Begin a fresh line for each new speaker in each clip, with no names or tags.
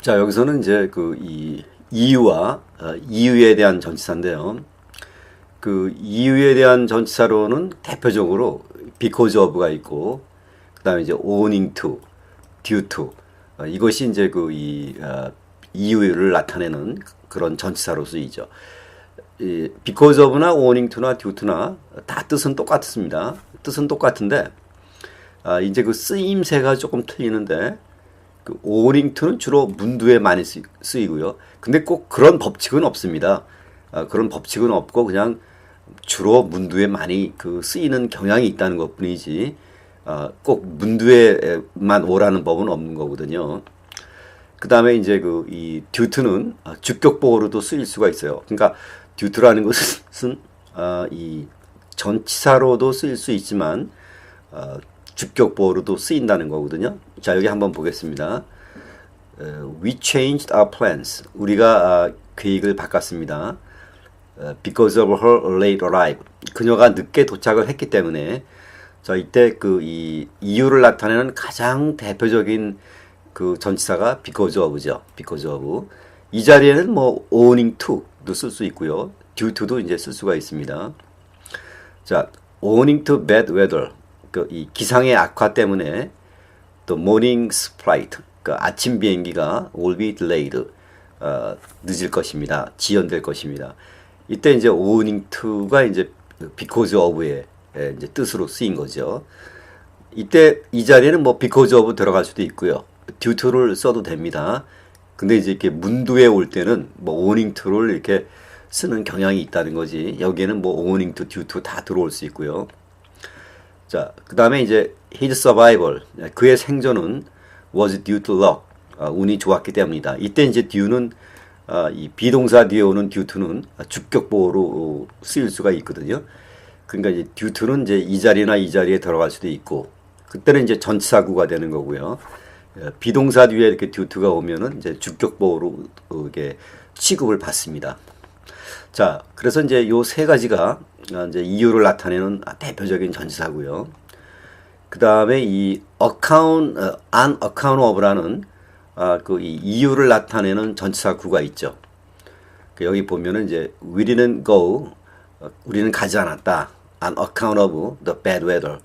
자, 여기서는 이제 이유와 이유에 대한 전치사인데요. 그 이유에 대한 전치사로는 대표적으로 because of가 있고, 그다음에 이제 owing to, due to, 이것이 이제 이유를 나타내는 그런 전치사로 쓰이죠. 이 because of나 owing to나 due to나 다 뜻은 똑같습니다. 뜻은 똑같은데, 이제 그 쓰임새가 조금 틀리는데, 그 owing to는 주로 문두에 많이 쓰이고요. 근데 꼭 그런 법칙은 없습니다. 그런 법칙은 없고 그냥 주로 문두에 많이 쓰이는 경향이 있다는 것뿐이지, 꼭 문두에만 오라는 법은 없는 거거든요. 그 다음에 이제 이 due to는 주격보어로도 쓰일 수가 있어요. 그러니까 due to라는 것은 이 전치사로도 쓰일 수 있지만 주격보어로도 쓰인다는 거거든요. 자, 여기 한번 보겠습니다. We changed our plans. 우리가 계획을 바꿨습니다. Because of her late arrival. 그녀가 늦게 도착을 했기 때문에. 자, 이때 이 이유를 나타내는 가장 대표적인 그 전치사가 because of죠. because of. 이 자리에는 뭐 owing to도 쓸 수 있고요. due to도 이제 쓸 수가 있습니다. 자, owing to bad weather. 이 기상의 악화 때문에 또 morning flight, 아침 비행기가 will be delayed, 늦을 것입니다. 지연될 것입니다. 이때 이제 owing to가 이제 because of의 이제 뜻으로 쓰인 거죠. 이때 이 자리에는 뭐 because of 들어갈 수도 있고요. due to를 써도 됩니다. 근데 이제 이렇게 문두에 올 때는 뭐 owing to를 이렇게 쓰는 경향이 있다는 거지. 여기에는 뭐 owing to, due to 다 들어올 수 있고요. 자, 그 다음에 이제 his survival, 그의 생존은 was due to luck, 운이 좋았기 때문이다. 이때 이제 due는 이 비동사 뒤에 오는 due to는 주격보어로 쓰일 수가 있거든요. 그러니까 이제 due to는 이제 이 자리나 이 자리에 들어갈 수도 있고, 그때는 이제 전치사구가 되는 거고요. 비동사 뒤에 이렇게 due to가 오면은 이제 주격보어로 이게 취급을 받습니다. 자, 그래서 이제 요 세 가지가 이제 이유를 나타내는 대표적인 전치사고요. 그 다음에 이 on account of라는 이 이유를 나타내는 전치사구가 있죠. 여기 보면은 이제 we didn't go, 우리는 가지 않았다. on account of the bad weather.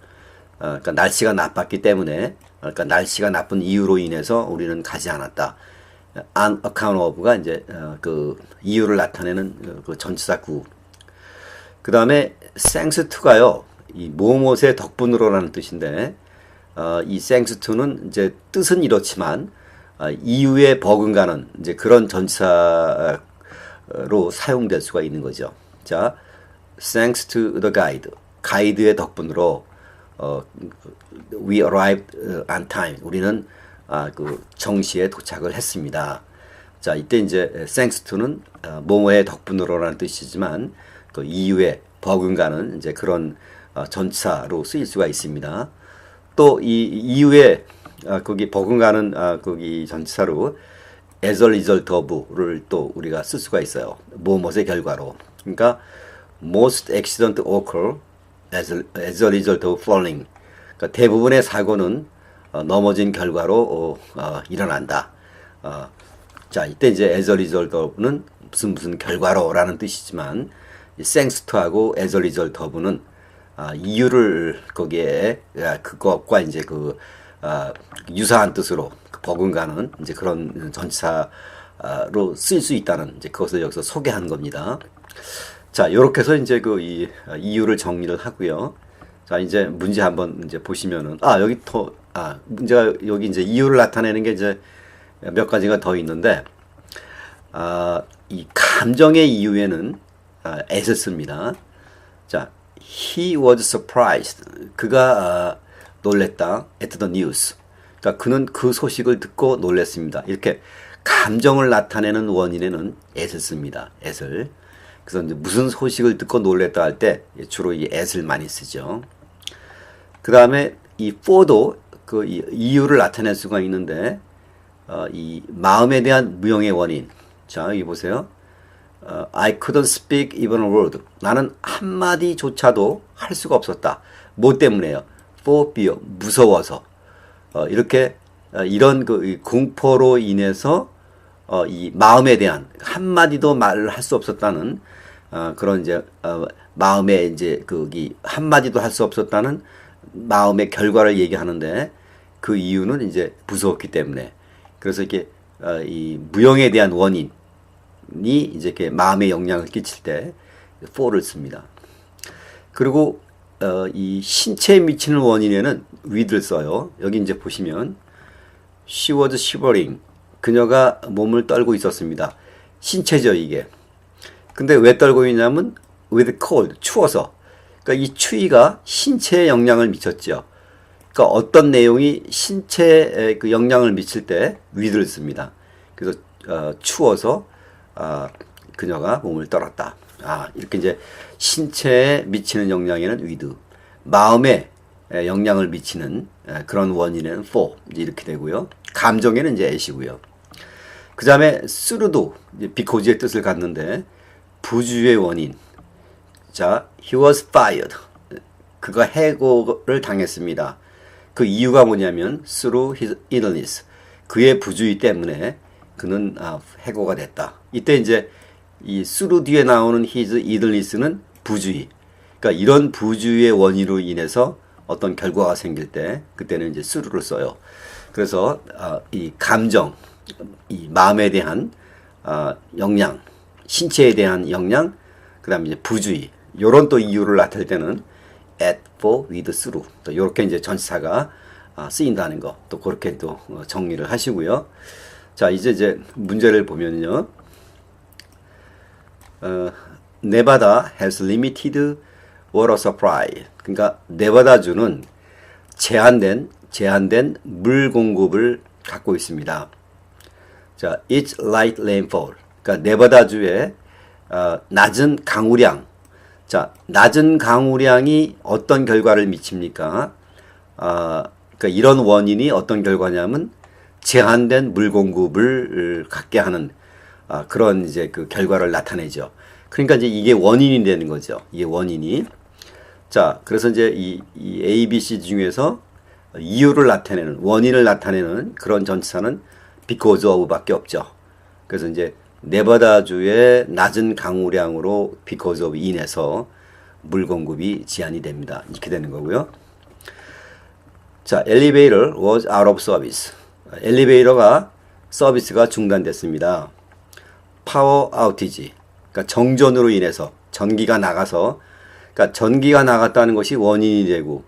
그러니까 날씨가 나빴기 때문에, 그러니까 날씨가 나쁜 이유로 인해서 우리는 가지 않았다. on account of가 이제 그 이유를 나타내는 그 전치사구. 그 다음에 thanks to가요, 이 무엇의 덕분으로라는 뜻인데, 이 thanks to는 이제 뜻은 이렇지만 이유에 버금가는 이제 그런 전치사로 사용될 수가 있는 거죠. 자, thanks to the guide, 가이드의 덕분으로 we arrived on time, 우리는 그 정시에 도착을 했습니다. 자, 이때 이제 thanks to는 뭐뭐의 덕분으로라는 뜻이지만 그 이유에 버금가는 이제 그런 전치사로 쓰일 수가 있습니다. 또 이 이유에 거기 버금가는 거기 전치사로 as a result of를 또 우리가 쓸 수가 있어요. 뭐뭐의 결과로. 그러니까 most accident occur as a result of falling. 그러니까 대부분의 사고는 넘어진 결과로 일어난다. 자, 이때 이제 as a result of는 무슨 결과로라는 뜻이지만 thanks to하고 as a result of는 이유를 거기에 그것과 이제 유사한 뜻으로 버금가는 이제 그런 전치사로 쓰일 수 있다는 이제 그것을 여기서 소개한 겁니다. 자, 요렇게 해서 이제 이 이유를 정리를 하고요. 자, 이제 문제 한번 이제 보시면은 문제가 여기 이제 이유를 나타내는 게 이제 몇 가지가 더 있는데, 이 감정의 이유에는 as를 씁니다. 자, he was surprised. 그가 놀랬다. at the news. 그러니까 그는 그 소식을 듣고 놀랬습니다. 이렇게 감정을 나타내는 원인에는 as를 씁니다. as를. 그래서 이제 무슨 소식을 듣고 놀랬다 할 때 주로 이 as를 많이 쓰죠. 그 다음에 이 for도 이 이유를 나타낼 수가 있는데, 이 마음에 대한 무용의 원인. 자, 여기 보세요. I couldn't speak even a word. 나는 한마디조차도 할 수가 없었다. 뭐 때문에요? For fear. 무서워서. 이렇게 이런 공포로 인해서 이 마음에 대한 한마디도 말을 할 수 없었다는 그런 이제 마음에 이제 거기 한마디도 할 수 없었다는 마음의 결과를 얘기하는데 그 이유는 이제 무서웠기 때문에 그래서 이렇게 이 무형에 대한 원인이 이제 이렇게 마음에 영향을 끼칠 때 for를 씁니다. 그리고 이 신체에 미치는 원인에는 with를 써요. 여기 이제 보시면 she was shivering. 그녀가 몸을 떨고 있었습니다. 신체죠, 이게. 근데 왜 떨고 있냐면 with cold, 추워서. 그러니까 이 추위가 신체에 영향을 미쳤죠. 그러니까 어떤 내용이 신체에 그 영향을 미칠 때 with를 씁니다. 그래서 추워서 그녀가 몸을 떨었다. 이렇게 이제 신체에 미치는 영향에는 with, 마음에 영향을 미치는 그런 원인에는 for 이렇게 되고요. 감정에는 이제 at이고요. 그 다음에 through도 because의 뜻을 갖는데 부주의 원인. 자, he was fired. 그가 해고를 당했습니다. 그 이유가 뭐냐면 through his idleness. 그의 부주의 때문에 그는 해고가 됐다. 이때 이제 이 through 뒤에 나오는 his idleness는 부주의. 그러니까 이런 부주의의 원인으로 인해서 어떤 결과가 생길 때 그때는 이제 through를 써요. 그래서 이 감정, 이 마음에 대한 영향, 신체에 대한 영향, 그다음에 이제 부주의, 요런 또 이유를 나타낼 때는 at, for, with, through. 또 이렇게 이제 전치사가 쓰인다는 거, 또 그렇게 또 정리를 하시고요. 자, 이제 문제를 보면요. 네바다 has limited water supply. 그러니까 네바다주는 제한된 물 공급을 갖고 있습니다. 자, it's light rainfall. 그러니까 네바다주의 낮은 강우량. 자, 낮은 강우량이 어떤 결과를 미칩니까? 그러니까 이런 원인이 어떤 결과냐면 제한된 물 공급을 갖게 하는 그런 이제 그 결과를 나타내죠. 그러니까 이제 이게 원인이 되는 거죠. 이게 원인이. 자, 그래서 이제 이 A, B, C 중에서 이유를 나타내는, 원인을 나타내는 그런 전치사는 because of밖에 없죠. 그래서 이제 네바다주의 낮은 강우량으로 because of 인해서 물 공급이 제한이 됩니다. 이렇게 되는 거고요. 자, elevator was out of service. 엘리베이터가 서비스가 중단됐습니다. 파워 아우티지. 그러니까 정전으로 인해서 전기가 나가서, 그러니까 전기가 나갔다는 것이 원인이 되고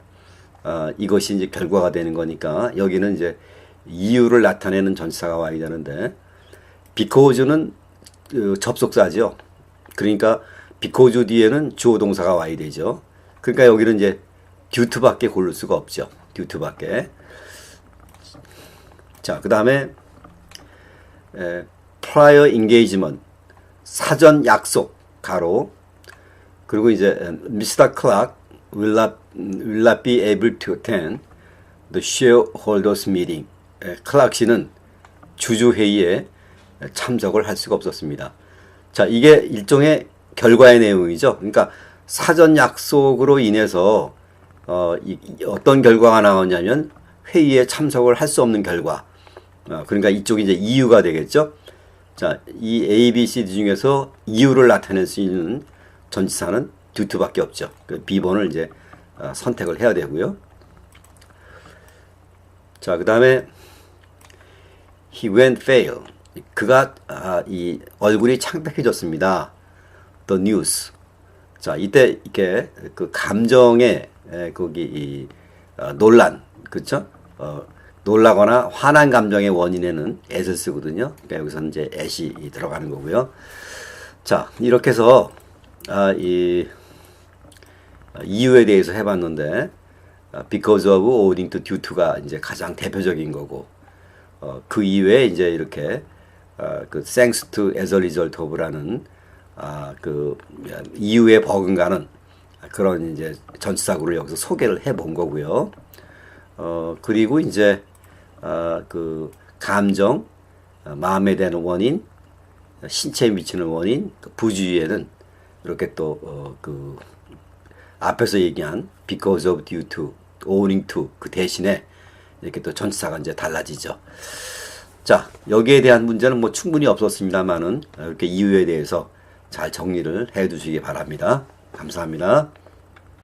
이것이 이제 결과가 되는 거니까 여기는 이제 이유를 나타내는 전치사가 와야 되는데 because는 접속사죠. 그러니까 because 뒤에는 주어 동사가 와야 되죠. 그러니까 여기는 이제 due to밖에 고를 수가 없죠. due to밖에. 자, 그 다음에 prior engagement, 사전 약속, 가로. 그리고 이제 Mr. Clark will not be able to attend the shareholders meeting. 클락 씨는 주주회의에 참석을 할 수가 없었습니다. 자, 이게 일종의 결과의 내용이죠. 그러니까 사전 약속으로 인해서 어떤 결과가 나왔냐면 회의에 참석을 할 수 없는 결과. 그러니까 이쪽이 이제 이유가 되겠죠. 자, 이 A, B, C, D 중에서 이유를 나타낼 수 있는 전치사는 due to밖에 없죠. 그 B번을 이제 선택을 해야 되고요. 자, 그 다음에 he went pale. 그가 이 얼굴이 창백해졌습니다. The news. 자, 이때 이렇게 그 감정의 거기 이 논란, 그렇죠? 놀라거나 화난 감정의 원인에는 at을 쓰거든요. 그러니까 여기서는 이제 at이 들어가는 거고요. 자, 이렇게 해서 이 이유에 대해서 해봤는데 because of, owing to, due to가 이제 가장 대표적인 거고 그 이외에 이제 이렇게 그 thanks to, as a result of라는 그 이유에 버금가는 그런 이제 전치사구를 여기서 소개를 해본 거고요. 그리고 이제 그 감정, 마음에 대한 원인, 신체에 미치는 원인, 부주의에는 이렇게 또 그 앞에서 얘기한 because of, due to, owing to 그 대신에 이렇게 또 전치사가 이제 달라지죠. 자, 여기에 대한 문제는 뭐 충분히 없었습니다만은 이렇게 이유에 대해서 잘 정리를 해 두시기 바랍니다. 감사합니다.